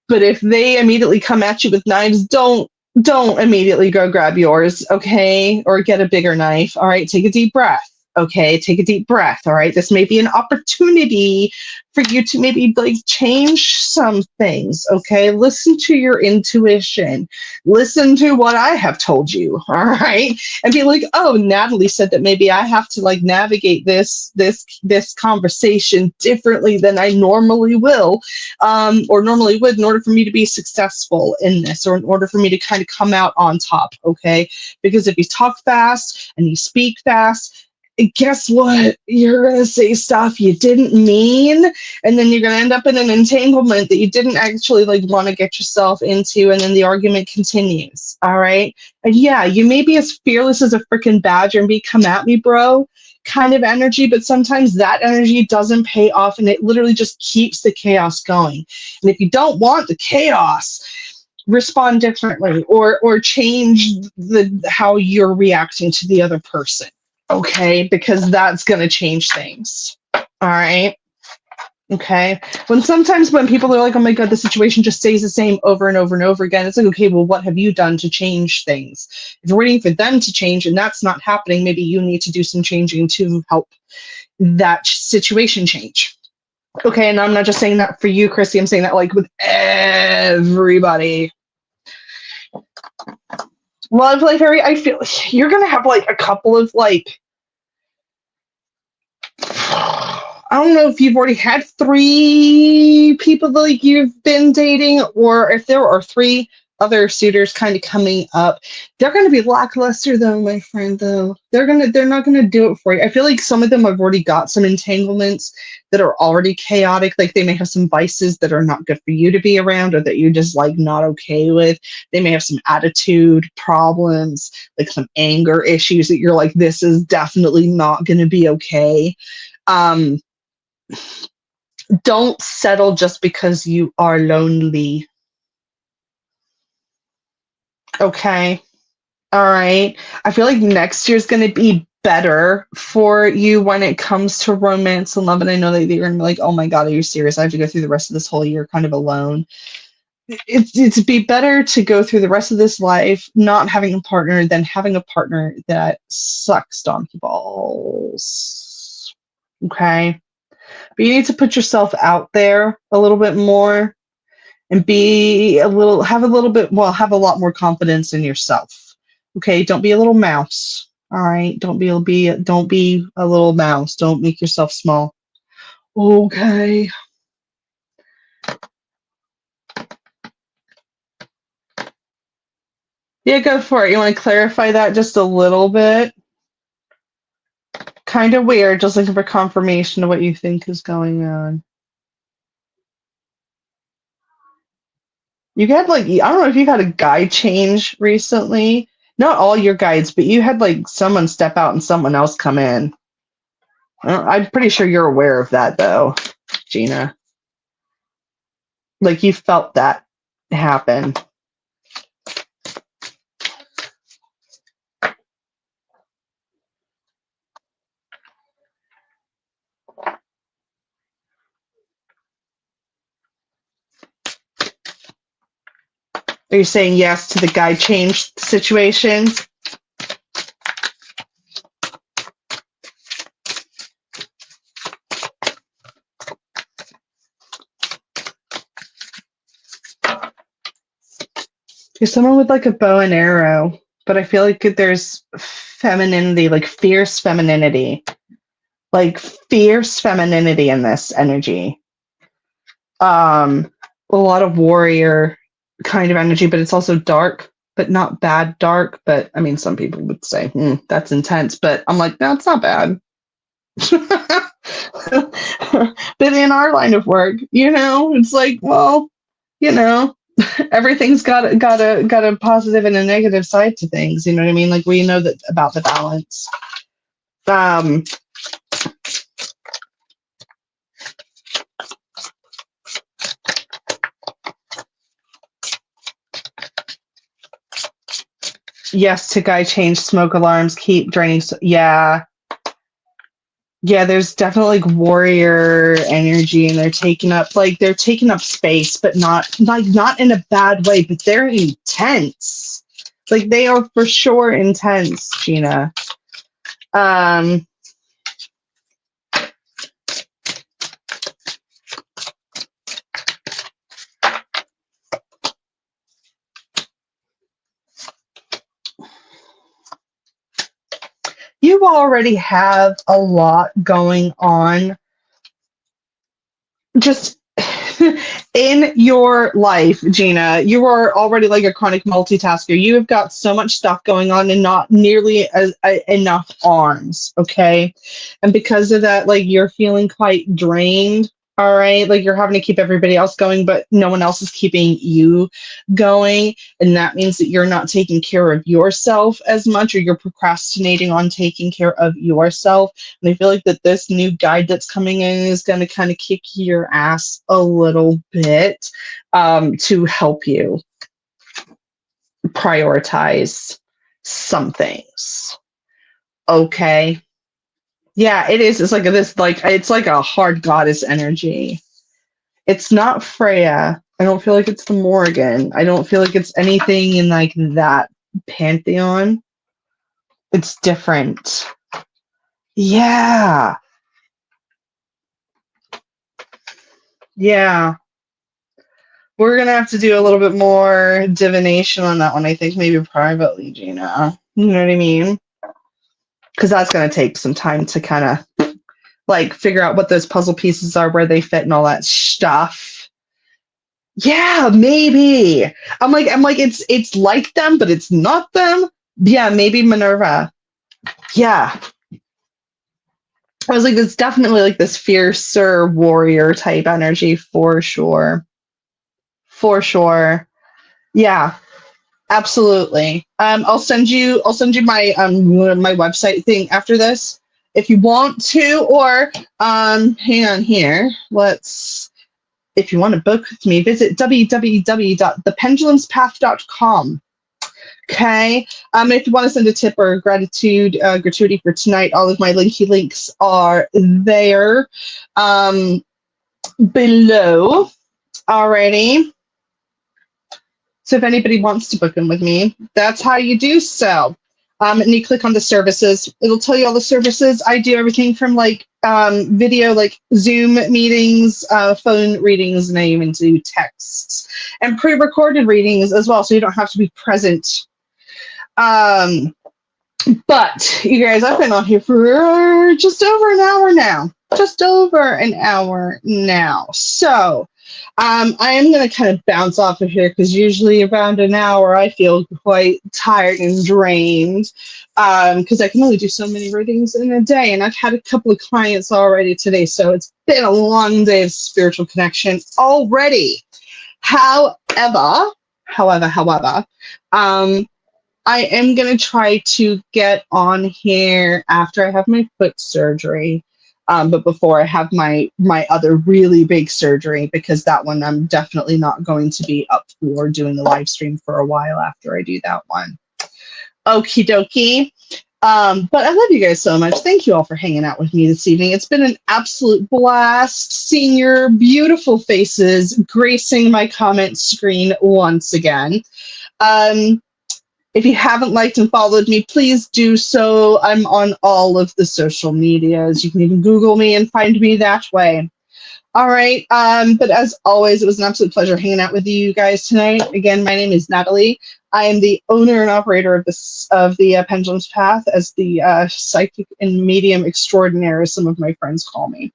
but if they immediately come at you with knives, don't immediately go grab yours, okay? Or get a bigger knife. All right, take a deep breath. Okay, take a deep breath. All right, this may be an opportunity for you to maybe like change some things. Okay, listen to your intuition. Listen to what I have told you. All right, and be like, oh, Natalie said that maybe I have to like navigate this conversation differently than I normally will, or normally would, in order for me to be successful in this, or in order for me to kind of come out on top. Okay, because if you talk fast and you speak fast, guess what? You're going to say stuff you didn't mean, and then you're going to end up in an entanglement that you didn't actually like want to get yourself into, and then the argument continues. All right? And yeah, you may be as fearless as a freaking badger and be, come at me, bro. kind of energy, but sometimes that energy doesn't pay off and it literally just keeps the chaos going. And if you don't want the chaos, respond differently or change how you're reacting to the other person. Okay, because that's going to change things. All right. Okay. Sometimes when people are like, oh my God, the situation just stays the same over and over and over again, it's like, okay, well, what have you done to change things? If you're waiting for them to change and that's not happening, maybe you need to do some changing to help that situation change. Okay. And I'm not just saying that for you, Chrissy. I'm saying that like with everybody. Love life area, I feel you're going to have like a couple of like, I don't know if you've already had 3 people that like you've been dating, or if there are 3 other suitors kind of coming up. They're going to be lackluster though, my friend, though. They're not going to do it for you. I feel like some of them have already got some entanglements that are already chaotic. Like they may have some vices that are not good for you to be around or that you're just like not okay with. They may have some attitude problems, like some anger issues that you're like, this is definitely not going to be okay. Don't settle just because you are lonely. Okay. All right. I feel like next year's going to be better for you when it comes to romance and love. And I know that you're going to be like, oh my God, are you serious? I have to go through the rest of this whole year kind of alone. It's be better to go through the rest of this life not having a partner than having a partner that sucks donkey balls. Okay. But you need to put yourself out there a little bit more and have a lot more confidence in yourself. Okay, don't be a little mouse. All right, don't be a little mouse. Don't make yourself small. Okay. Yeah, go for it. You want to clarify that just a little bit? Kind of weird, just looking for confirmation of what you think is going on. You had like, I don't know if you had a guide change recently. Not all your guides, but you had like someone step out and someone else come in. I'm pretty sure you're aware of that though, Gina. Like you felt that happen. Are you saying yes to the guide change situation? You're someone with like a bow and arrow, but I feel like there's femininity, like fierce femininity in this energy. A lot of warrior kind of energy, but it's also dark, but not bad dark. But I mean, some people would say, that's intense, but I'm like, no, it's not bad. But in our line of work, it's like, well, everything's got a positive and a negative side to things. You know what I mean? Like we know that about the balance. Yes to guy change, smoke alarms, keep draining. Yeah, there's definitely like warrior energy, and they're taking up space, but not in a bad way. But they're intense. Like they are for sure intense, Gina. You already have a lot going on just in your life, Gina. You are already like a chronic multitasker. You have got so much stuff going on and not nearly enough arms, okay? And because of that, like you're feeling quite drained. All right, like you're having to keep everybody else going, but no one else is keeping you going. And that means that you're not taking care of yourself as much, or you're procrastinating on taking care of yourself. And I feel like that this new guide that's coming in is going to kind of kick your ass a little bit to help you prioritize some things. Okay. Yeah, it is. It's like this, like it's like a hard goddess energy. It's not Freya. I don't feel like it's the Morrigan. I don't feel like it's anything in like that pantheon. It's different. Yeah. Yeah. We're gonna have to do a little bit more divination on that one, I think, maybe privately, Gina. You know what I mean? Because that's gonna take some time to kind of like figure out what those puzzle pieces are, where they fit, and all that stuff. Yeah, maybe. I'm like, it's like them, but it's not them. Yeah, maybe Minerva. Yeah. I was like, it's definitely like this fiercer warrior type energy for sure. For sure. Yeah, absolutely. I'll send you my website thing after this if you want to, or hang on here. Let's if you want to book with me, visit www.thependulumspath.com. Okay. If you want to send a tip or gratuity for tonight, all of my links are there below already. So if anybody wants to book in with me, that's how you do so. And you click on the services. It'll tell you all the services. I do everything from like video, like Zoom meetings, phone readings, and I even do texts and pre-recorded readings as well. So you don't have to be present. But you guys, I've been on here for just over an hour now. Just over an hour now. So I am going to kind of bounce off of here because usually around an hour I feel quite tired and drained because I can only do so many readings in a day. And I've had a couple of clients already today. So it's been a long day of spiritual connection already. However, I am going to try to get on here after I have my foot surgery, but before I have my other really big surgery, because that one I'm definitely not going to be up for doing the live stream for a while after I do that one. Okie dokie. But I love you guys so much. Thank you all for hanging out with me this evening. It's been an absolute blast seeing your beautiful faces gracing my comment screen once again. If you haven't liked and followed me, please do so. I'm on all of the social medias. You can even Google me and find me that way. All right. But as always, it was an absolute pleasure hanging out with you guys tonight. Again, my name is Natalie. I am the owner and operator of the Pendulum's Path, as the psychic and medium extraordinaire, as some of my friends call me.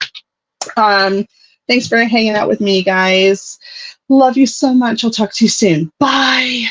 Thanks for hanging out with me, guys. Love you so much. I'll talk to you soon. Bye.